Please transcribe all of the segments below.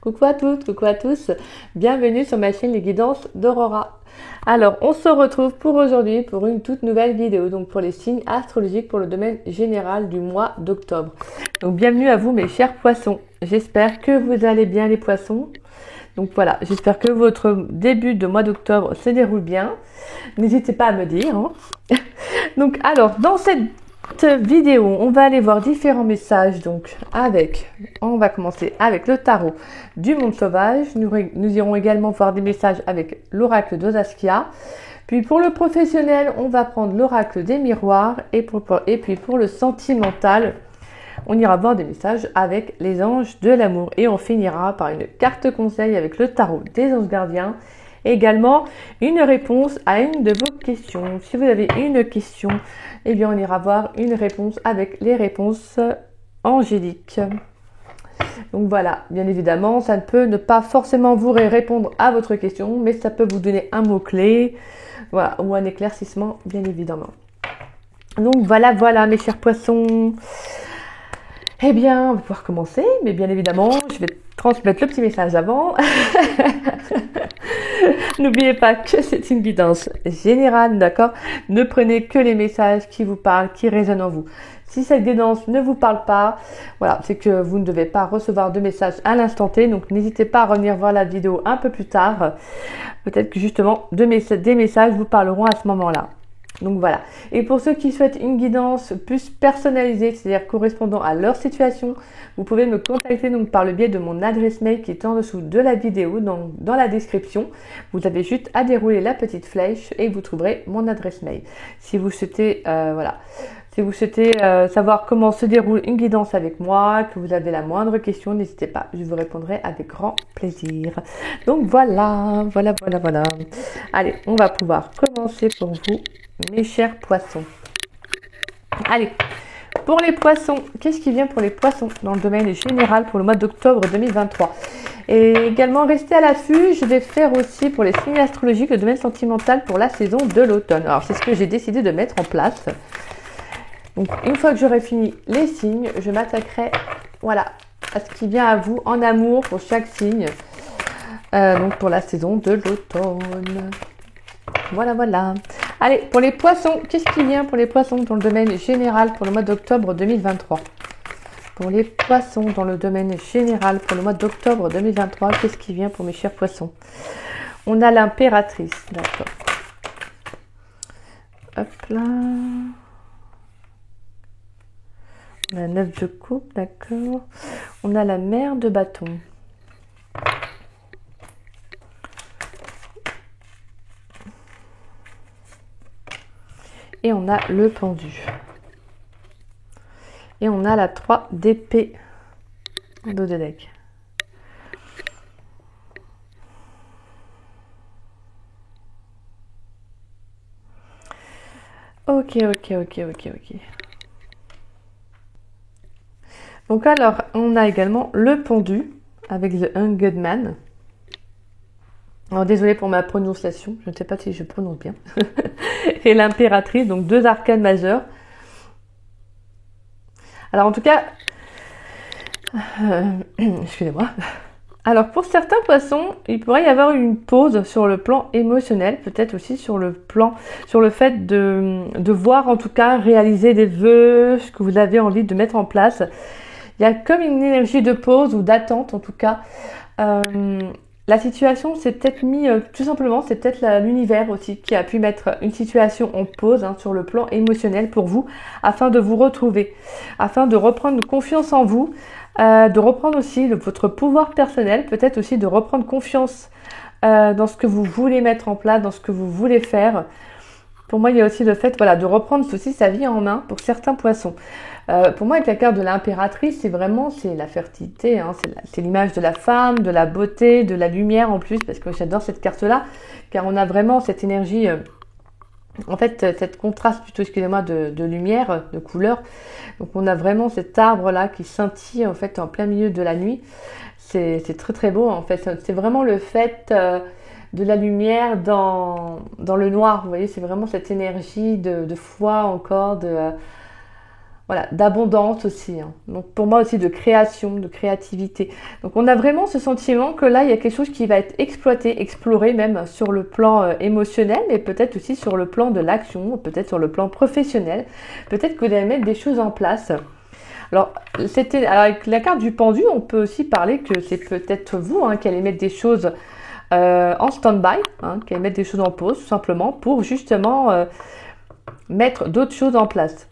Coucou à toutes, coucou à tous, bienvenue sur ma chaîne Les Guidances d'Aurora. Alors, on se retrouve pour aujourd'hui pour une toute nouvelle vidéo, donc pour les signes astrologiques pour le domaine général du mois d'octobre. Donc, bienvenue à vous mes chers poissons, j'espère que vous allez bien les poissons. Donc voilà, j'espère que votre début de mois d'octobre se déroule bien. N'hésitez pas à me dire. Hein. Donc alors, dans cette vidéo, on va aller voir différents messages. Donc on va commencer avec le tarot du monde sauvage. Nous irons également voir des messages avec l'oracle d'Osaskia. Puis pour le professionnel, on va prendre l'oracle des miroirs. Et puis pour le sentimental, on ira voir des messages avec les anges de l'amour. Et on finira par une carte conseil avec le tarot des anges gardiens. Et également une réponse à une de vos questions. Si vous avez une question, eh bien on ira voir une réponse avec les réponses angéliques. Donc voilà, bien évidemment, ça ne peut ne pas forcément vous répondre à votre question, mais ça peut vous donner un mot-clé, voilà, ou un éclaircissement, bien évidemment. Donc voilà mes chers poissons. Eh bien, on va pouvoir commencer, mais bien évidemment, je vais transmettre le petit message avant. N'oubliez pas que c'est une guidance générale, d'accord? Ne prenez que les messages qui vous parlent, qui résonnent en vous. Si cette guidance ne vous parle pas, voilà, c'est que vous ne devez pas recevoir de messages à l'instant T, donc n'hésitez pas à revenir voir la vidéo un peu plus tard. Peut-être que justement, des messages vous parleront à ce moment-là. Donc voilà. Et pour ceux qui souhaitent une guidance plus personnalisée, c'est-à-dire correspondant à leur situation, vous pouvez me contacter donc par le biais de mon adresse mail qui est en dessous de la vidéo, dans la description. Vous avez juste à dérouler la petite flèche et vous trouverez mon adresse mail. Si vous souhaitez, savoir comment se déroule une guidance avec moi, que vous avez la moindre question, n'hésitez pas, je vous répondrai avec grand plaisir. Donc voilà. Allez, on va pouvoir commencer pour vous, mes chers poissons. Allez, pour les poissons, qu'est-ce qui vient pour les poissons dans le domaine général pour le mois d'octobre 2023? Et également, restez à l'affût, je vais faire aussi pour les signes astrologiques le domaine sentimental pour la saison de l'automne. Alors, c'est ce que j'ai décidé de mettre en place. Donc, une fois que j'aurai fini les signes, je m'attaquerai, voilà, à ce qui vient à vous en amour pour chaque signe. Donc, pour la saison de l'automne. Voilà. Allez, pour les poissons, qu'est-ce qui vient pour les poissons dans le domaine général pour le mois d'octobre 2023? Pour les poissons dans le domaine général pour le mois d'octobre 2023, qu'est-ce qui vient pour mes chers poissons? On a l'impératrice, d'accord. Hop là. On a 9 de coupe, d'accord. On a la mère de bâton. Et on a le pendu. Et on a la 3 d'épée en dos de deck. Ok. Donc alors, on a également le pendu avec The Hanged Man. Alors désolé pour ma prononciation, je ne sais pas si je prononce bien. Et l'impératrice, donc 2 arcanes majeurs. Alors en tout cas, excusez-moi. Alors pour certains poissons, il pourrait y avoir une pause sur le plan émotionnel, peut-être aussi sur le fait de voir en tout cas réaliser des vœux, ce que vous avez envie de mettre en place. Il y a comme une énergie de pause ou d'attente en tout cas. La situation s'est peut-être tout simplement, c'est peut-être l'univers aussi qui a pu mettre une situation en pause sur le plan émotionnel pour vous, afin de vous retrouver, afin de reprendre confiance en vous, de reprendre aussi votre pouvoir personnel, peut-être aussi de reprendre confiance dans ce que vous voulez mettre en place, dans ce que vous voulez faire. Pour moi, il y a aussi le fait de reprendre aussi sa vie en main pour certains poissons. Pour moi, avec la carte de l'impératrice, c'est la fertilité, c'est l'image de la femme, de la beauté, de la lumière en plus, parce que j'adore cette carte-là, car on a vraiment cette énergie, cette contraste plutôt, excusez-moi, de lumière, de couleur. Donc on a vraiment cet arbre-là qui scintille en fait en plein milieu de la nuit. C'est très très beau en fait. C'est vraiment le fait de la lumière dans le noir. Vous voyez, c'est vraiment cette énergie de foi encore, voilà, d'abondance aussi. Hein. Donc pour moi aussi de création, de créativité. Donc on a vraiment ce sentiment que là, il y a quelque chose qui va être exploité, exploré même sur le plan émotionnel, mais peut-être aussi sur le plan de l'action, peut-être sur le plan professionnel. Peut-être que vous allez mettre des choses en place. Alors, avec la carte du pendu, on peut aussi parler que c'est peut-être vous qui allez mettre des choses en stand-by, qui allez mettre des choses en pause, tout simplement, pour justement mettre d'autres choses en place.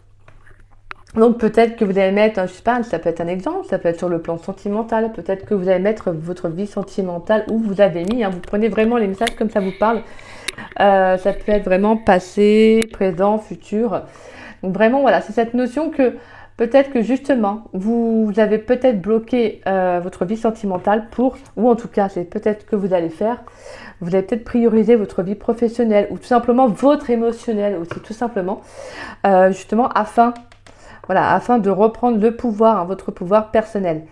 Donc peut-être que vous allez mettre, je sais pas, ça peut être un exemple, ça peut être sur le plan sentimental, peut-être que vous allez mettre votre vie sentimentale où vous avez mis, vous prenez vraiment les messages comme ça vous parle. Ça peut être vraiment passé, présent, futur. Donc vraiment voilà, c'est cette notion que peut-être que justement vous avez peut-être bloqué votre vie sentimentale ou en tout cas c'est peut-être que vous allez faire, vous allez peut-être prioriser votre vie professionnelle ou tout simplement votre émotionnel aussi, tout simplement, justement afin de reprendre le pouvoir, votre pouvoir personnel.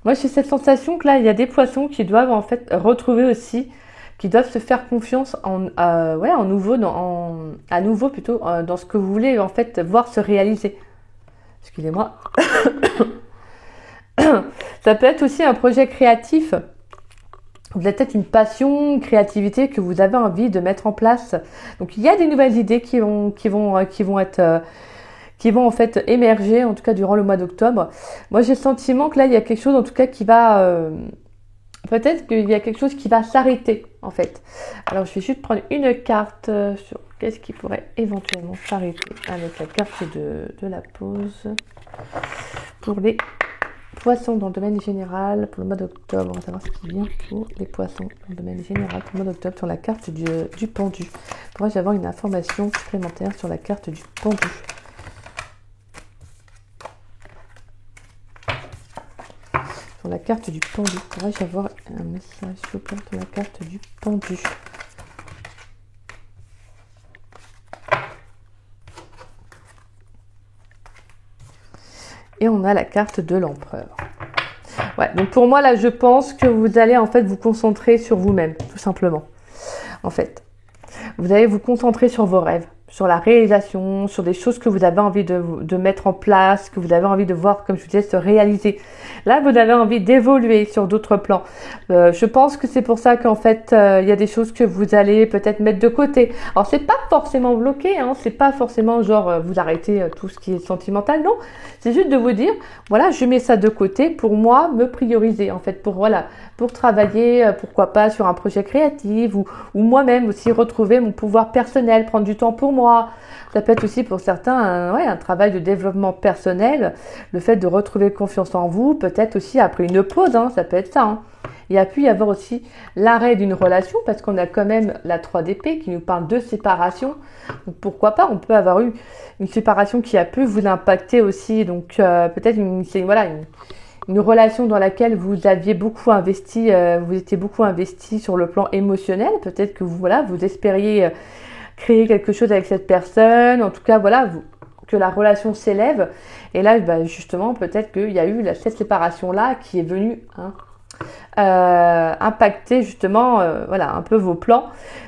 Moi, j'ai cette sensation que là, il y a des poissons qui doivent en fait retrouver aussi, qui doivent se faire confiance à nouveau dans ce que vous voulez en fait voir se réaliser. Excusez-moi. Ça peut être aussi un projet créatif. Vous avez peut-être une passion, une créativité que vous avez envie de mettre en place. Donc, il y a des nouvelles idées qui vont en fait émerger, en tout cas durant le mois d'octobre. Moi, j'ai le sentiment que là, il y a quelque chose, en tout cas, qui va... peut-être qu'il y a quelque chose qui va s'arrêter, en fait. Alors, je vais juste prendre une carte sur qu'est-ce qui pourrait éventuellement s'arrêter avec la carte de la pause. Pour les poissons dans le domaine général, pour le mois d'octobre, on va savoir ce qui vient pour les poissons dans le domaine général pour le mois d'octobre sur la carte du pendu. Pourrais-je avoir une information supplémentaire sur la carte du pendu ? Sur la carte du pendu, pourrais-je avoir un message s'il vous plaît sur la carte du pendu? Et on a la carte de l'empereur. Ouais, donc pour moi là, je pense que vous allez en fait vous concentrer sur vous-même, tout simplement. En fait, vous allez vous concentrer sur vos rêves, sur la réalisation, sur des choses que vous avez envie de mettre en place, que vous avez envie de voir, comme je vous disais, se réaliser. Là, vous avez envie d'évoluer sur d'autres plans. Je pense que c'est pour ça qu'en fait, il y a des choses que vous allez peut-être mettre de côté. Alors, c'est pas forcément bloqué, c'est pas forcément genre vous arrêtez tout ce qui est sentimental, non. C'est juste de vous dire, voilà, je mets ça de côté pour moi, me prioriser, en fait, pour travailler, pourquoi pas sur un projet créatif ou moi-même aussi retrouver mon pouvoir personnel, prendre du temps pour moi. Ça peut être aussi pour certains un travail de développement personnel, le fait de retrouver confiance en vous, peut-être aussi après une pause, ça peut être ça. Il y a pu y avoir aussi l'arrêt d'une relation parce qu'on a quand même la 3 d'épée qui nous parle de séparation. Donc pourquoi pas, on peut avoir eu une séparation qui a pu vous impacter aussi. Donc peut-être une relation dans laquelle vous aviez beaucoup investi, vous étiez beaucoup investi sur le plan émotionnel. Peut-être que vous espériez créer quelque chose avec cette personne. En tout cas, que la relation s'élève. Et là, justement, peut-être qu'il y a eu cette séparation-là qui est venue impacter justement un peu vos plans.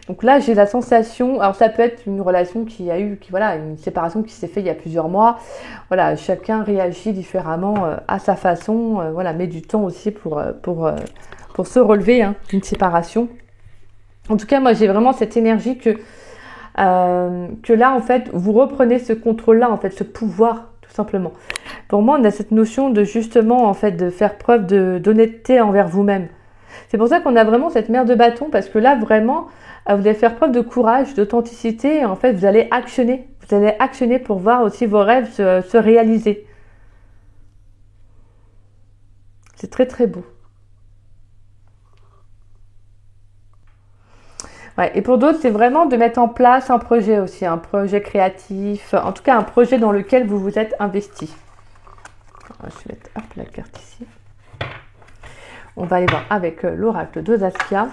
Donc là, j'ai la sensation, alors ça peut être une relation une séparation qui s'est faite il y a plusieurs mois. Voilà, chacun réagit différemment à sa façon, met du temps aussi pour se relever d'une séparation. En tout cas, moi, j'ai vraiment cette énergie que là, en fait, vous reprenez ce contrôle-là, en fait, ce pouvoir, tout simplement. Pour moi, on a cette notion de justement, en fait, de faire preuve d'honnêteté envers vous-même. C'est pour ça qu'on a vraiment cette mer de bâton, parce que là, vraiment, vous allez faire preuve de courage, d'authenticité, et en fait, vous allez actionner. Vous allez actionner pour voir aussi vos rêves se réaliser. C'est très, très beau. Ouais, et pour d'autres, c'est vraiment de mettre en place un projet aussi, un projet créatif, en tout cas un projet dans lequel vous vous êtes investi. Je vais mettre la carte ici. On va aller voir avec l'oracle de Saskia.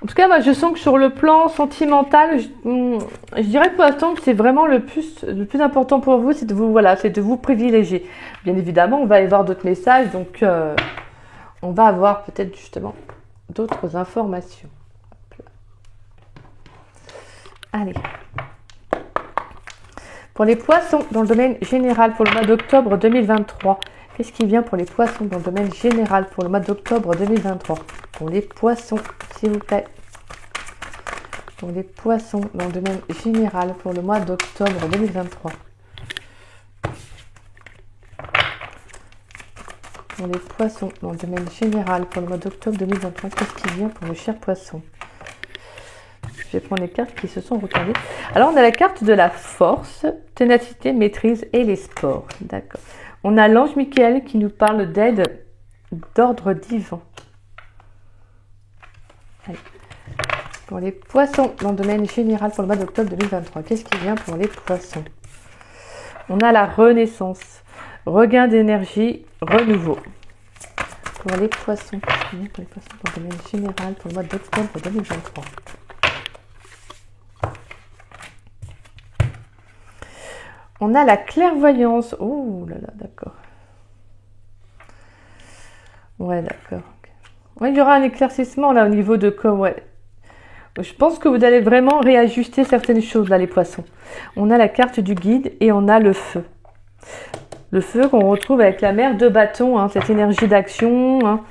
En tout cas, moi, je sens que sur le plan sentimental, je dirais que pour l'instant, c'est vraiment le plus important pour vous, c'est de vous privilégier. Bien évidemment, on va aller voir d'autres messages, donc on va avoir peut-être justement d'autres informations. Allez. Pour les poissons, dans le domaine général, pour le mois d'octobre 2023, qu'est-ce qui vient pour les poissons dans le domaine général pour le mois d'octobre 2023? Pour les poissons, s'il vous plaît. Pour les poissons dans le domaine général pour le mois d'octobre 2023. Pour les poissons dans le domaine général pour le mois d'octobre 2023, qu'est-ce qui vient pour le cher poisson? Je vais prendre les cartes qui se sont retournées. Alors, on a la carte de la force, ténacité, maîtrise et les sports. D'accord. On a l'ange Michael qui nous parle d'aide d'ordre divin. Allez. Pour les poissons, dans le domaine général pour le mois d'octobre 2023, qu'est-ce qui vient pour les poissons? On a la renaissance, regain d'énergie, renouveau. Pour les poissons, qu'est-ce qui vient pour les poissons dans le domaine général pour le mois d'octobre 2023? On a la clairvoyance. Oh là là, d'accord. Ouais, d'accord. Ouais, il y aura un éclaircissement là au niveau de quoi, ouais. Je pense que vous allez vraiment réajuster certaines choses là, les poissons. On a la carte du guide et on a le feu. Le feu qu'on retrouve avec la mer de bâton, hein, cette énergie d'action. Hein.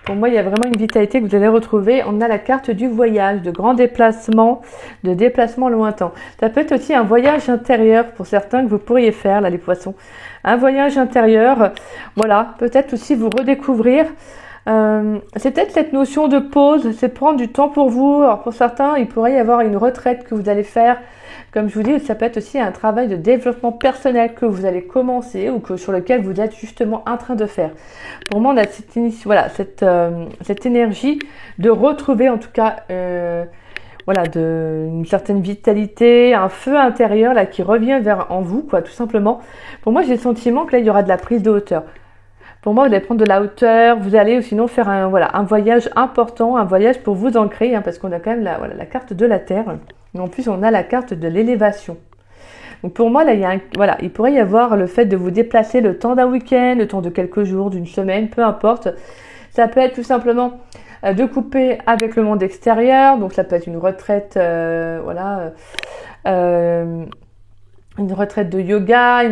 Pour moi, il y a vraiment une vitalité que vous allez retrouver. On a la carte du voyage, de grands déplacements, de déplacements lointains. Ça peut être aussi un voyage intérieur pour certains que vous pourriez faire, là, les poissons. Un voyage intérieur, voilà, peut-être aussi vous redécouvrir. C'est peut-être cette notion de pause, c'est prendre du temps pour vous. Alors pour certains, il pourrait y avoir une retraite que vous allez faire. Comme je vous dis, ça peut être aussi un travail de développement personnel que vous allez commencer ou que, sur lequel vous êtes justement en train de faire. Pour moi, on a cette énergie de retrouver en tout cas voilà, une certaine vitalité, un feu intérieur là qui revient en vous, quoi, tout simplement. Pour moi, j'ai le sentiment que là, il y aura de la prise de hauteur. Pour moi, vous allez prendre de la hauteur, vous allez ou sinon faire un voyage important, un voyage pour vous ancrer, hein, parce qu'on a quand même la carte de la Terre. Et en plus, on a la carte de l'élévation. Donc pour moi, là, il pourrait y avoir le fait de vous déplacer le temps d'un week-end, le temps de quelques jours, d'une semaine, peu importe. Ça peut être tout simplement de couper avec le monde extérieur. Donc ça peut être une retraite, une retraite de yoga,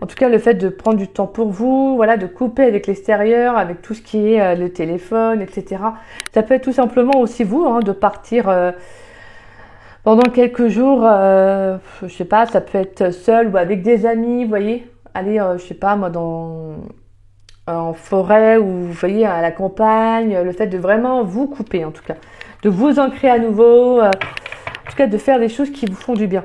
en tout cas le fait de prendre du temps pour vous, voilà, de couper avec l'extérieur, avec tout ce qui est le téléphone, etc. Ça peut être tout simplement aussi vous, hein, de partir pendant quelques jours, je sais pas, ça peut être seul ou avec des amis, vous voyez, aller, je sais pas moi, en forêt ou vous voyez à la campagne, le fait de vraiment vous couper en tout cas, de vous ancrer à nouveau, en tout cas de faire des choses qui vous font du bien.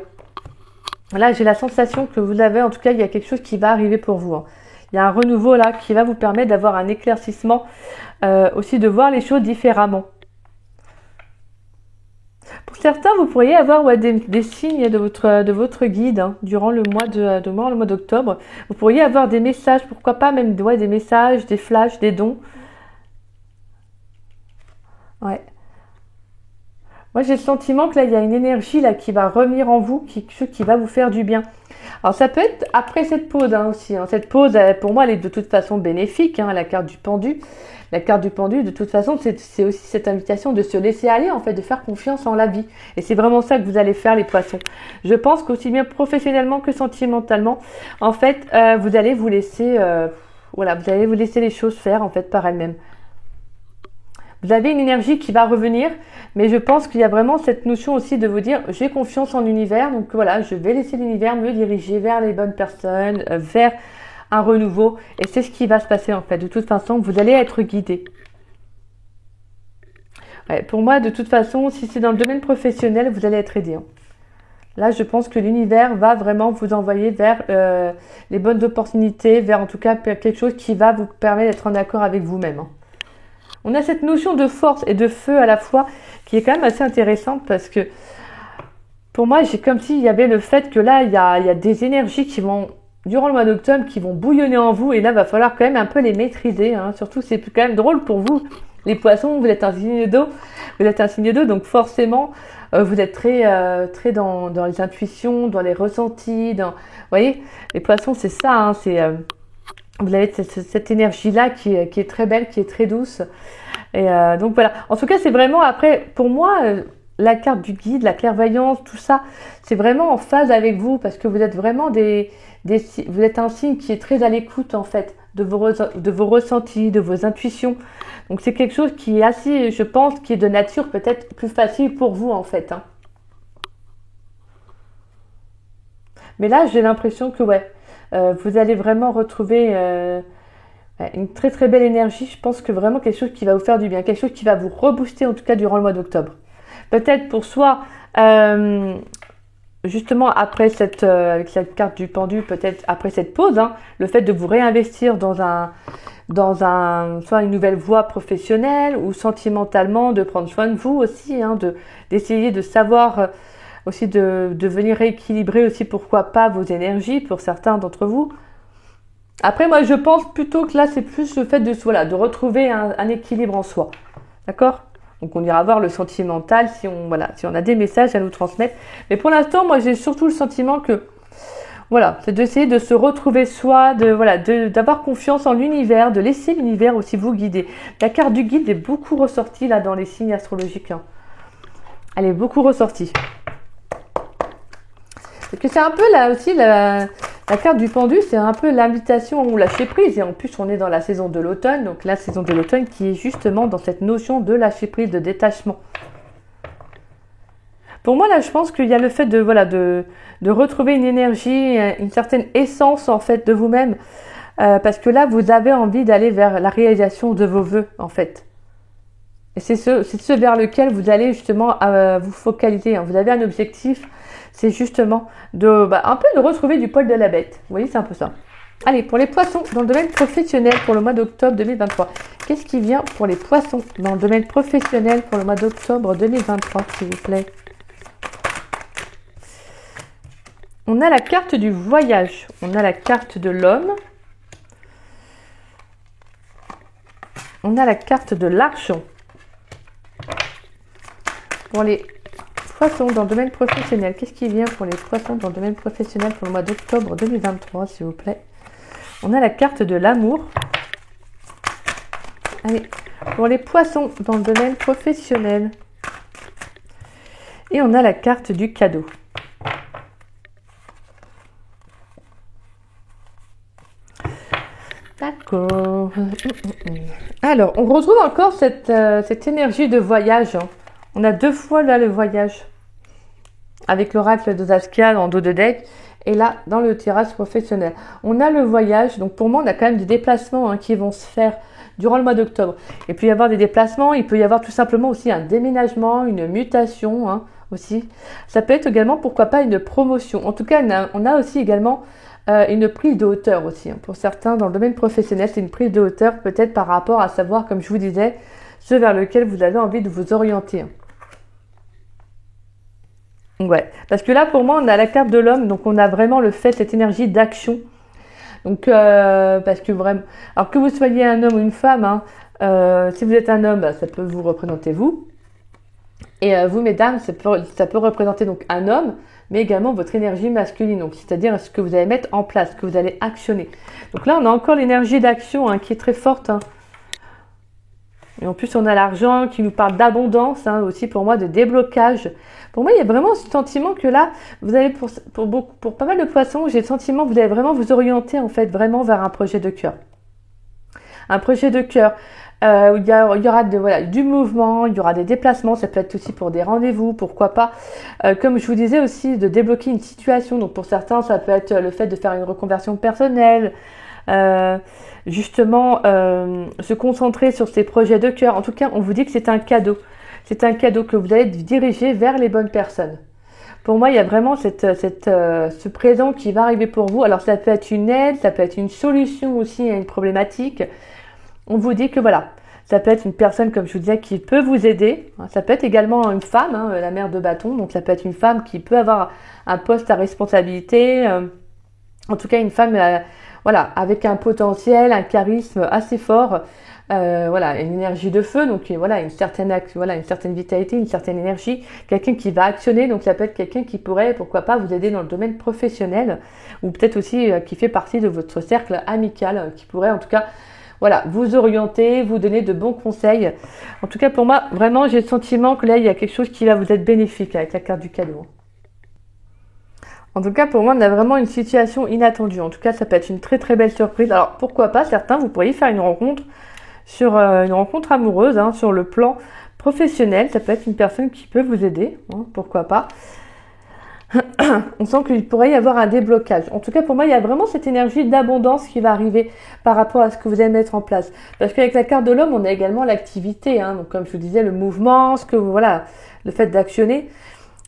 Là, j'ai la sensation que vous avez, en tout cas, il y a quelque chose qui va arriver pour vous. Hein. Il y a un renouveau là qui va vous permettre d'avoir un éclaircissement, aussi de voir les choses différemment. Pour certains, vous pourriez avoir des signes de votre guide hein, durant le mois d'octobre. Vous pourriez avoir des messages, pourquoi pas même des messages, des flashs, des dons. Ouais. Moi, j'ai le sentiment que là, il y a une énergie là qui va revenir en vous, qui va vous faire du bien. Alors, ça peut être après cette pause hein, aussi. Hein. Cette pause, pour moi, elle est de toute façon bénéfique. Hein, la carte du pendu. La carte du pendu, de toute façon, c'est aussi cette invitation de se laisser aller, en fait, de faire confiance en la vie. Et c'est vraiment ça que vous allez faire, les poissons. Je pense qu'aussi bien professionnellement que sentimentalement, en fait, vous allez vous laisser, vous allez vous laisser les choses faire, en fait, par elles-mêmes. Vous avez une énergie qui va revenir, mais je pense qu'il y a vraiment cette notion aussi de vous dire j'ai confiance en l'univers, donc voilà, je vais laisser l'univers me diriger vers les bonnes personnes, vers un renouveau, et c'est ce qui va se passer en fait. De toute façon, vous allez être guidé. Ouais, pour moi, de toute façon, si c'est dans le domaine professionnel, vous allez être aidé. Hein. Là, je pense que l'univers va vraiment vous envoyer vers les bonnes opportunités, vers en tout cas quelque chose qui va vous permettre d'être en accord avec vous-même. Hein. On a cette notion de force et de feu à la fois qui est quand même assez intéressante parce que pour moi, j'ai comme s'il y avait le fait que là, il y a des énergies qui vont, durant le mois d'octobre, qui vont bouillonner en vous et là, il va falloir quand même un peu les maîtriser. Hein. Surtout, c'est quand même drôle pour vous, les poissons, vous êtes un signe d'eau, donc forcément, vous êtes très dans les intuitions, dans les ressentis, vous voyez, les poissons, c'est ça, hein, vous avez cette énergie-là qui est très belle, qui est très douce. Et donc voilà. En tout cas, c'est vraiment après, pour moi, la carte du guide, la clairvoyance, tout ça, c'est vraiment en phase avec vous parce que vous êtes vraiment vous êtes un signe qui est très à l'écoute en fait de vos ressentis, de vos intuitions. Donc c'est quelque chose qui est assez, je pense, qui est de nature peut-être plus facile pour vous en fait. Hein. Mais là, j'ai l'impression que ouais, vous allez vraiment retrouver une très très belle énergie. Je pense que vraiment quelque chose qui va vous faire du bien, quelque chose qui va vous rebooster en tout cas durant le mois d'octobre. Peut-être pour soi, justement après avec cette carte du pendu, peut-être après cette pause, hein, le fait de vous réinvestir soit une nouvelle voie professionnelle ou sentimentalement, de prendre soin de vous aussi, hein, d'essayer de savoir aussi de venir rééquilibrer aussi pourquoi pas vos énergies pour certains d'entre vous. Après moi je pense plutôt que là c'est plus le fait de retrouver un équilibre en soi. D'accord ? Donc on ira voir le sentimental si on a des messages à nous transmettre. Mais pour l'instant, moi j'ai surtout le sentiment que c'est d'essayer de se retrouver soi, d'avoir confiance en l'univers, de laisser l'univers aussi vous guider. La carte du guide est beaucoup ressortie là dans les signes astrologiques. Hein. Elle est beaucoup ressortie. Parce que c'est un peu là aussi la carte du pendu, c'est un peu l'invitation au lâcher prise. Et en plus, on est dans la saison de l'automne. Donc la saison de l'automne qui est justement dans cette notion de lâcher prise, de détachement. Pour moi, là, je pense qu'il y a le fait de retrouver une énergie, une certaine essence en fait de vous-même. Parce que là, vous avez envie d'aller vers la réalisation de vos vœux en fait. Et c'est ce vers lequel vous allez justement vous focaliser. Hein. Vous avez un objectif. C'est justement un peu de retrouver du poil de la bête. Vous voyez, c'est un peu ça. Allez, pour les poissons, dans le domaine professionnel pour le mois d'octobre 2023. Qu'est-ce qui vient pour les poissons dans le domaine professionnel pour le mois d'octobre 2023, s'il vous plaît? On a la carte du voyage. On a la carte de l'homme. On a la carte de l'argent. Pour les poissons dans le domaine professionnel. Qu'est-ce qui vient pour les poissons dans le domaine professionnel pour le mois d'octobre 2023, s'il vous plaît? On a la carte de l'amour. Allez, pour les poissons dans le domaine professionnel. Et on a la carte du cadeau. D'accord. Alors, on retrouve encore cette énergie de voyage. Hein. On a 2 fois là le voyage. Avec l'oracle de Zaskia en dos de deck. Et là, dans le tirage professionnel. On a le voyage. Donc pour moi, on a quand même des déplacements qui vont se faire durant le mois d'octobre. Il peut y avoir des déplacements. Il peut y avoir tout simplement aussi un déménagement, une mutation aussi. Ça peut être également, pourquoi pas, une promotion. En tout cas, on a aussi également une prise de hauteur aussi. Pour certains, dans le domaine professionnel, c'est une prise de hauteur peut-être par rapport à savoir, comme je vous disais, ce vers lequel vous avez envie de vous orienter. Ouais, parce que là, pour moi, on a la carte de l'homme, donc on a vraiment cette énergie d'action. Donc, parce que vraiment, alors que vous soyez un homme ou une femme, si vous êtes un homme, ça peut vous représenter vous. Et vous, mesdames, ça peut représenter donc un homme, mais également votre énergie masculine, donc c'est-à-dire ce que vous allez mettre en place, ce que vous allez actionner. Donc là, on a encore l'énergie d'action qui est très forte. Et en plus, on a l'argent qui nous parle d'abondance, aussi pour moi, de déblocage. Pour moi, il y a vraiment ce sentiment que là, vous allez pour pas mal de poissons, j'ai le sentiment que vous allez vraiment vous orienter en fait vraiment vers un projet de cœur. Un projet de cœur où il y aura du mouvement, il y aura des déplacements, ça peut être aussi pour des rendez-vous, pourquoi pas. Comme je vous disais aussi, de débloquer une situation. Donc pour certains, ça peut être le fait de faire une reconversion personnelle, justement se concentrer sur ces projets de cœur. En tout cas, on vous dit que c'est un cadeau. C'est un cadeau que vous allez diriger vers les bonnes personnes. Pour moi, il y a vraiment ce présent qui va arriver pour vous. Alors, ça peut être une aide, ça peut être une solution aussi à une problématique. On vous dit que voilà, ça peut être une personne, comme je vous disais, qui peut vous aider. Ça peut être également une femme, la mère de bâton. Donc, ça peut être une femme qui peut avoir un poste à responsabilité. En tout cas, une femme avec un potentiel, un charisme assez fort. Une énergie de feu, donc une certaine vitalité, une certaine énergie, quelqu'un qui va actionner, donc ça peut être quelqu'un qui pourrait, pourquoi pas, vous aider dans le domaine professionnel, ou peut-être aussi qui fait partie de votre cercle amical, qui pourrait en tout cas, voilà, vous orienter, vous donner de bons conseils. En tout cas, pour moi, vraiment, j'ai le sentiment que là, il y a quelque chose qui va vous être bénéfique avec la carte du cadeau. En tout cas, pour moi, on a vraiment une situation inattendue. En tout cas, ça peut être une très très belle surprise. Alors, pourquoi pas, certains, vous pourriez faire une rencontre sur une rencontre amoureuse, hein, sur le plan professionnel. Ça peut être une personne qui peut vous aider, hein, pourquoi pas. On sent qu'il pourrait y avoir un déblocage. En tout cas, pour moi, il y a vraiment cette énergie d'abondance qui va arriver par rapport à ce que vous allez mettre en place. Parce qu'avec la carte de l'homme, on a également l'activité. Hein, donc, comme je vous disais, le mouvement, voilà, le fait d'actionner.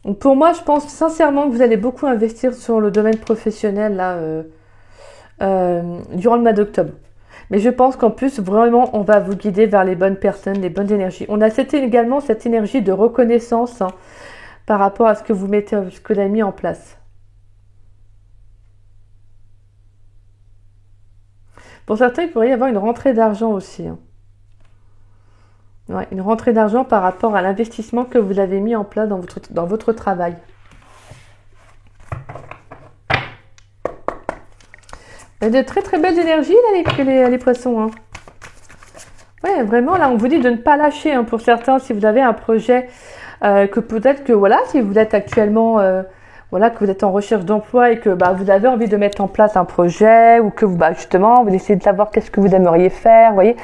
Donc pour moi, je pense sincèrement que vous allez beaucoup investir sur le domaine professionnel là, durant le mois d'octobre. Mais je pense qu'en plus, vraiment, on va vous guider vers les bonnes personnes, les bonnes énergies. On a également cette énergie de reconnaissance, hein, par rapport à ce que vous mettez, ce que vous avez mis en place. Pour certains, il pourrait y avoir une rentrée d'argent aussi. Hein. Ouais, une rentrée d'argent par rapport à l'investissement que vous avez mis en place dans votre travail. Il y a de très très belles énergies là, les poissons. Hein. Ouais, vraiment, là, on vous dit de ne pas lâcher. Hein, pour certains, si vous avez un projet, que peut-être que, voilà, si vous êtes actuellement... voilà, que vous êtes en recherche d'emploi et que vous avez envie de mettre en place un projet ou que justement, vous essayez de savoir qu'est-ce que vous aimeriez faire, vous voyez.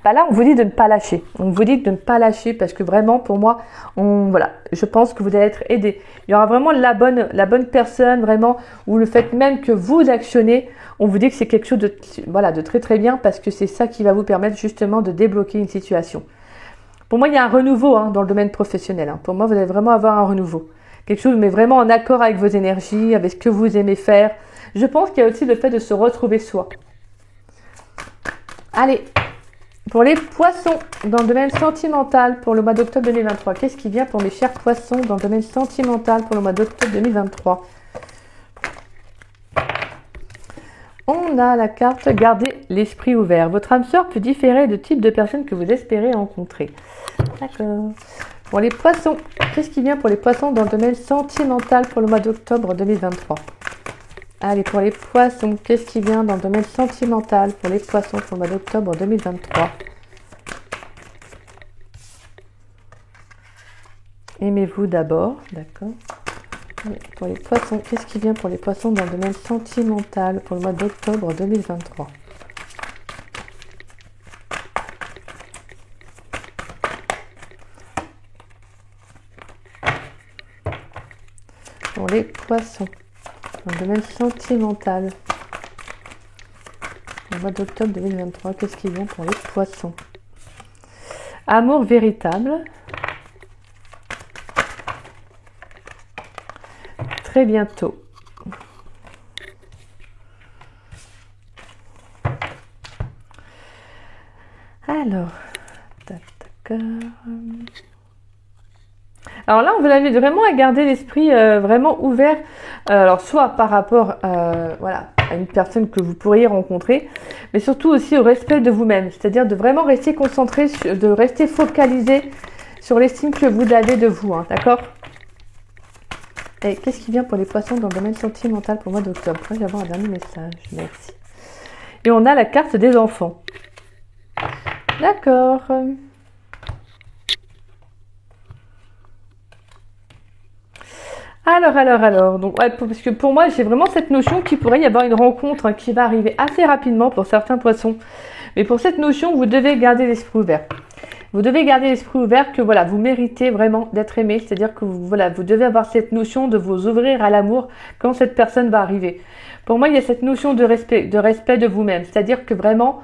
Là, on vous dit de ne pas lâcher. On vous dit de ne pas lâcher parce que vraiment, pour moi, voilà, je pense que vous allez être aidé. Il y aura vraiment la bonne personne, vraiment, ou le fait même que vous actionnez, on vous dit que c'est quelque chose de, voilà, de très très bien parce que c'est ça qui va vous permettre justement de débloquer une situation. Pour moi, il y a un renouveau, hein, dans le domaine professionnel. Hein. Pour moi, vous allez vraiment avoir un renouveau. Quelque chose, mais vraiment en accord avec vos énergies, avec ce que vous aimez faire. Je pense qu'il y a aussi le fait de se retrouver soi. Allez, pour les poissons, dans le domaine sentimental, pour le mois d'octobre 2023, qu'est-ce qui vient pour mes chers poissons dans le domaine sentimental pour le mois d'octobre 2023? On a la carte « Gardez l'esprit ouvert ». Votre âme sœur peut différer de type de personnes que vous espérez rencontrer. D'accord. Pour les poissons, qu'est-ce qui vient pour les poissons dans le domaine sentimental pour le mois d'octobre 2023? Allez, pour les poissons, qu'est-ce qui vient dans le domaine sentimental pour les poissons pour le mois d'octobre 2023? Aimez-vous d'abord, d'accord. Pour les poissons, qu'est-ce qui vient pour les poissons dans le domaine sentimental pour le mois d'octobre 2023? Pour les poissons, dans le domaine sentimental, le mois d'octobre 2023, qu'est-ce qui vient pour les poissons? Amour véritable. Très bientôt. Alors, alors là, on vous invite vraiment à garder l'esprit vraiment ouvert, alors soit par rapport voilà, à une personne que vous pourriez rencontrer, mais surtout aussi au respect de vous-même, c'est-à-dire de vraiment rester concentré, de rester focalisé sur l'estime que vous avez de vous, hein, d'accord? Et qu'est-ce qui vient pour les poissons dans le domaine sentimental pour le mois d'octobre? Moi, je vais avoir un dernier message, merci. Et on a la carte des enfants. D'accord. Alors, donc, ouais, parce que pour moi, j'ai vraiment cette notion qu'il pourrait y avoir une rencontre, hein, qui va arriver assez rapidement pour certains poissons. Mais pour cette notion, vous devez garder l'esprit ouvert. Vous devez garder l'esprit ouvert que voilà, vous méritez vraiment d'être aimé. C'est-à-dire que vous devez avoir cette notion de vous ouvrir à l'amour quand cette personne va arriver. Pour moi, il y a cette notion de respect de vous-même. C'est-à-dire que vraiment,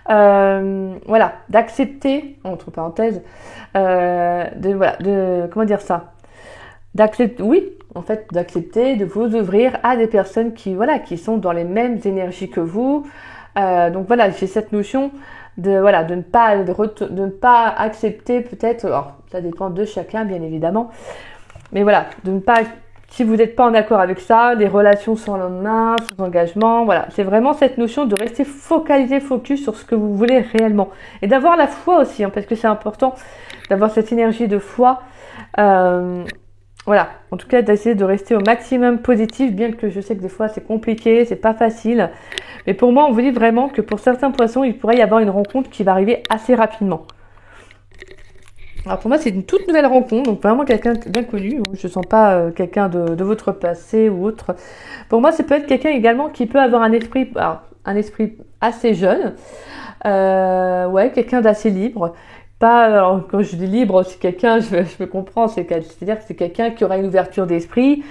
voilà, d'accepter, entre parenthèses, comment dire ça? D'accepter de vous ouvrir à des personnes qui sont dans les mêmes énergies que vous. Donc voilà, j'ai cette notion de ne pas accepter peut-être, alors ça dépend de chacun bien évidemment, mais voilà, de ne pas, si vous n'êtes pas en accord avec ça, des relations sans lendemain, sans engagement, voilà, c'est vraiment cette notion de rester focus sur ce que vous voulez réellement et d'avoir la foi aussi, hein, parce que c'est important d'avoir cette énergie de foi. Voilà, en tout cas d'essayer de rester au maximum positif, bien que je sais que des fois c'est compliqué, c'est pas facile. Mais pour moi, on vous dit vraiment que pour certains poissons, il pourrait y avoir une rencontre qui va arriver assez rapidement. Alors pour moi, c'est une toute nouvelle rencontre, donc vraiment quelqu'un d'inconnu. Je ne sens pas quelqu'un de votre passé ou autre. Pour moi, ça peut être quelqu'un également qui peut avoir un esprit assez jeune. Ouais, quelqu'un d'assez libre. Pas, alors, quand je dis libre, c'est quelqu'un, je me comprends, c'est-à-dire que c'est quelqu'un qui aura une ouverture d'esprit,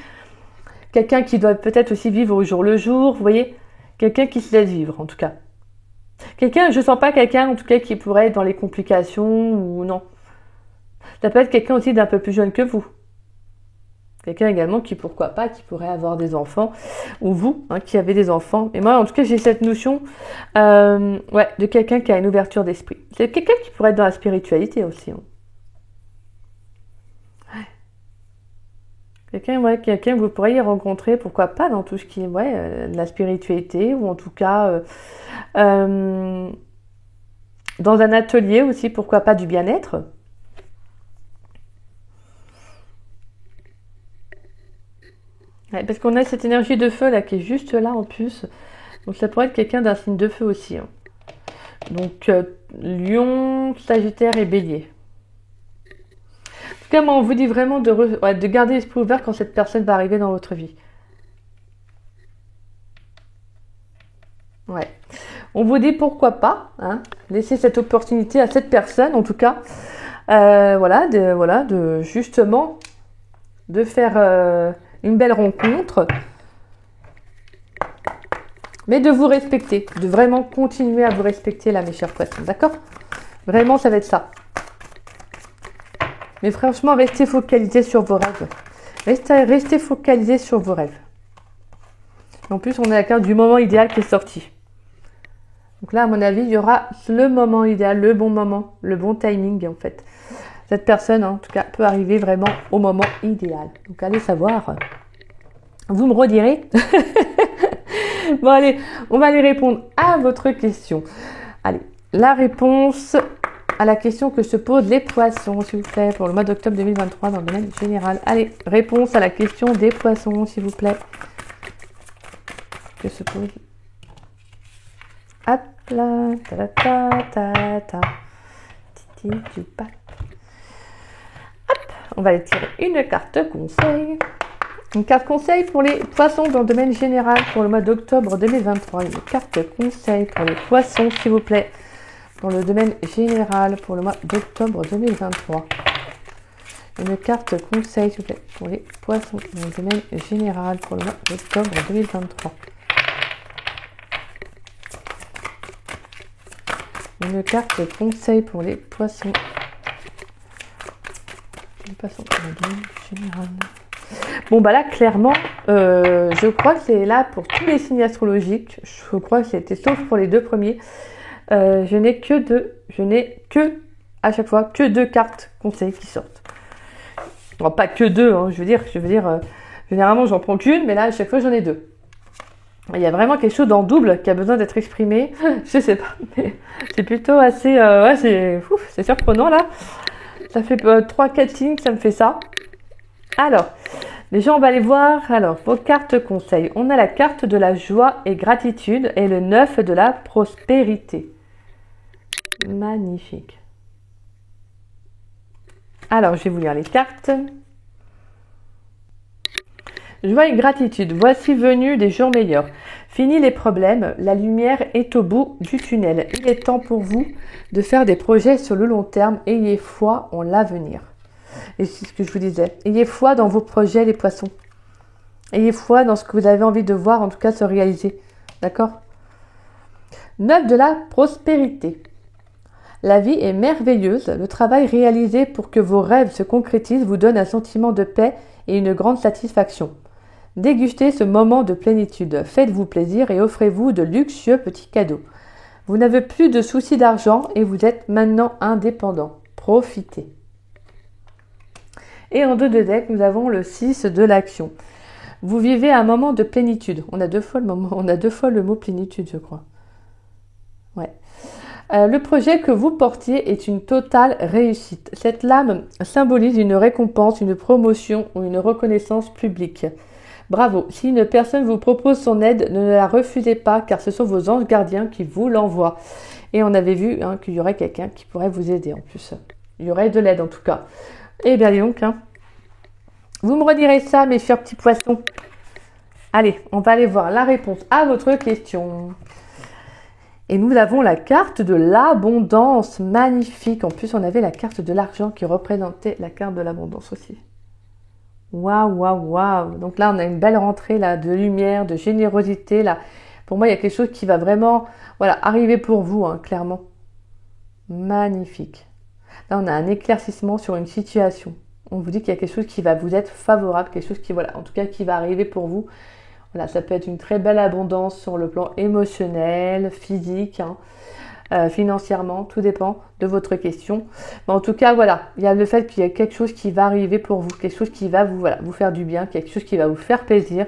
quelqu'un qui doit peut-être aussi vivre au jour le jour, vous voyez, quelqu'un qui se laisse vivre en tout cas. Quelqu'un, je sens pas quelqu'un en tout cas qui pourrait être dans les complications ou non. Ça peut être quelqu'un aussi d'un peu plus jeune que vous. Quelqu'un également qui, pourquoi pas, qui pourrait avoir des enfants, ou vous, hein, qui avez des enfants. Et moi, en tout cas, j'ai cette notion ouais, de quelqu'un qui a une ouverture d'esprit. C'est quelqu'un qui pourrait être dans la spiritualité aussi. Hein. Ouais. Quelqu'un que vous pourriez rencontrer, pourquoi pas, dans tout ce qui est de la spiritualité, ou en tout cas dans un atelier aussi, pourquoi pas, du bien-être. Ouais, parce qu'on a cette énergie de feu là qui est juste là en plus. Donc ça pourrait être quelqu'un d'un signe de feu aussi. Hein. Donc Lion, Sagittaire et Bélier. En tout cas, moi on vous dit vraiment de garder l'esprit ouvert quand cette personne va arriver dans votre vie. Ouais. On vous dit pourquoi pas, hein, laisser cette opportunité à cette personne en tout cas. De justement de faire une belle rencontre, mais de vous respecter, de vraiment continuer à vous respecter là, mes chers poissons, d'accord? Vraiment, ça va être ça. Mais franchement, restez focalisés sur vos rêves. Restez focalisés sur vos rêves. En plus, on a la carte du moment idéal qui est sortie. Donc là, à mon avis, il y aura le moment idéal, le bon moment, le bon timing en fait. Cette personne, en tout cas, peut arriver vraiment au moment idéal. Donc, allez savoir. Vous me redirez. Bon, allez, on va aller répondre à votre question. Allez, la réponse à la question que se posent les poissons, s'il vous plaît, pour le mois d'octobre 2023 dans le domaine général. Allez, réponse à la question des poissons, s'il vous plaît. Que se pose. Hop là, ta ta ta ta. Titi du pas. On va aller tirer une carte conseil. Une carte conseil pour les poissons dans le domaine général pour le mois d'octobre 2023. Une carte conseil pour les poissons, s'il vous plaît, dans le domaine général pour le mois d'octobre 2023. Une carte conseil, s'il vous plaît, pour les poissons dans le domaine général pour le mois d'octobre 2023. Une carte conseil pour les poissons. Général. Bon bah là clairement je crois que c'est là pour tous les signes astrologiques. Je crois que c'était sauf pour les deux premiers. Je n'ai que à chaque fois que deux cartes conseils qui sortent. Bon, pas que deux, hein, je veux dire généralement j'en prends qu'une, mais là à chaque fois j'en ai deux. Il y a vraiment quelque chose en double qui a besoin d'être exprimé. Je sais pas, mais c'est plutôt assez c'est surprenant là. Ça fait 3-4 signes que ça me fait ça. Alors, déjà on va aller voir vos cartes conseils. On a la carte de la joie et gratitude et le 9 de la prospérité. Magnifique. Alors, je vais vous lire les cartes. Joie et gratitude. Voici venus des jours meilleurs. Fini les problèmes, la lumière est au bout du tunnel. Il est temps pour vous de faire des projets sur le long terme. Ayez foi en l'avenir. Et c'est ce que je vous disais. Ayez foi dans vos projets, les poissons. Ayez foi dans ce que vous avez envie de voir, en tout cas se réaliser. D'accord? 9 de la prospérité. La vie est merveilleuse. Le travail réalisé pour que vos rêves se concrétisent vous donne un sentiment de paix et une grande satisfaction. Dégustez ce moment de plénitude. Faites-vous plaisir et offrez-vous de luxueux petits cadeaux. Vous n'avez plus de soucis d'argent et vous êtes maintenant indépendant. Profitez. Et en 2 de deck, nous avons le 6 de l'action. Vous vivez un moment de plénitude. On a deux fois le mot plénitude, je crois. Ouais. Le projet que vous portiez est une totale réussite. Cette lame symbolise une récompense, une promotion ou une reconnaissance publique. Bravo. Si une personne vous propose son aide, ne la refusez pas car ce sont vos anges gardiens qui vous l'envoient. Et on avait vu qu'il y aurait quelqu'un qui pourrait vous aider en plus. Il y aurait de l'aide en tout cas. Eh bien, dis donc. Vous me redirez ça, mes chers petits poissons. Allez, on va aller voir la réponse à votre question. Et nous avons la carte de l'abondance. Magnifique. En plus, on avait la carte de l'argent qui représentait la carte de l'abondance aussi. Waouh, waouh, waouh. Donc là, on a une belle rentrée là, de lumière, de générosité. Là. Pour moi, il y a quelque chose qui va vraiment arriver pour vous, clairement. Magnifique. Là, on a un éclaircissement sur une situation. On vous dit qu'il y a quelque chose qui va vous être favorable, quelque chose qui, en tout cas, qui va arriver pour vous. Voilà, ça peut être une très belle abondance sur le plan émotionnel, physique, financièrement, tout dépend de votre question. Mais en tout cas, il y a le fait qu'il y a quelque chose qui va arriver pour vous, quelque chose qui va vous faire du bien, quelque chose qui va vous faire plaisir.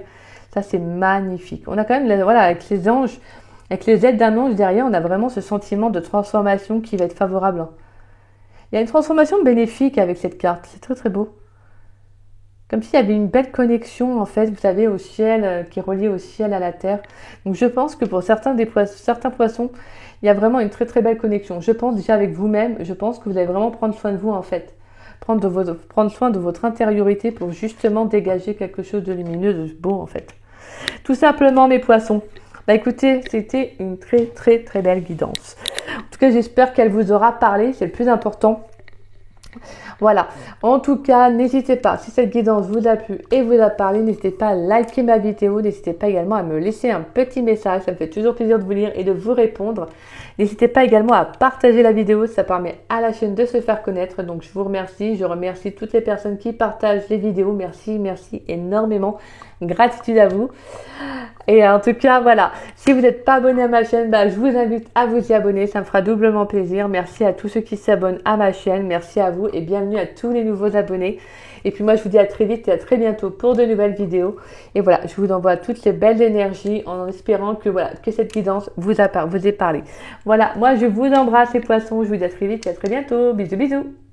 Ça, c'est magnifique. On a quand même, avec les anges, avec les aides d'un ange derrière, on a vraiment ce sentiment de transformation qui va être favorable. Il y a une transformation bénéfique avec cette carte. C'est très, très beau. Comme s'il y avait une belle connexion, en fait, vous savez, au ciel, qui est reliée au ciel, à la terre. Donc, je pense que pour certains poissons, il y a vraiment une très, très belle connexion. Je pense déjà avec vous-même, je pense que vous allez vraiment prendre soin de vous, en fait. Prendre soin de votre intériorité pour justement dégager quelque chose de lumineux, de beau, en fait. Tout simplement, mes poissons. Écoutez, c'était une très, très, très belle guidance. En tout cas, j'espère qu'elle vous aura parlé. C'est le plus important. Voilà, en tout cas, n'hésitez pas, si cette guidance vous a plu et vous a parlé, n'hésitez pas à liker ma vidéo, n'hésitez pas également à me laisser un petit message, ça me fait toujours plaisir de vous lire et de vous répondre. N'hésitez pas également à partager la vidéo, ça permet à la chaîne de se faire connaître, donc je vous remercie, je remercie toutes les personnes qui partagent les vidéos, merci énormément, gratitude à vous. Et en tout cas, si vous n'êtes pas abonné à ma chaîne, je vous invite à vous y abonner, ça me fera doublement plaisir. Merci à tous ceux qui s'abonnent à ma chaîne, merci à vous et bienvenue à tous les nouveaux abonnés. Et puis moi, je vous dis à très vite et à très bientôt pour de nouvelles vidéos. Et je vous envoie toutes les belles énergies en espérant que cette guidance vous ait parlé. Voilà, moi je vous embrasse les poissons, je vous dis à très vite et à très bientôt. Bisous, bisous.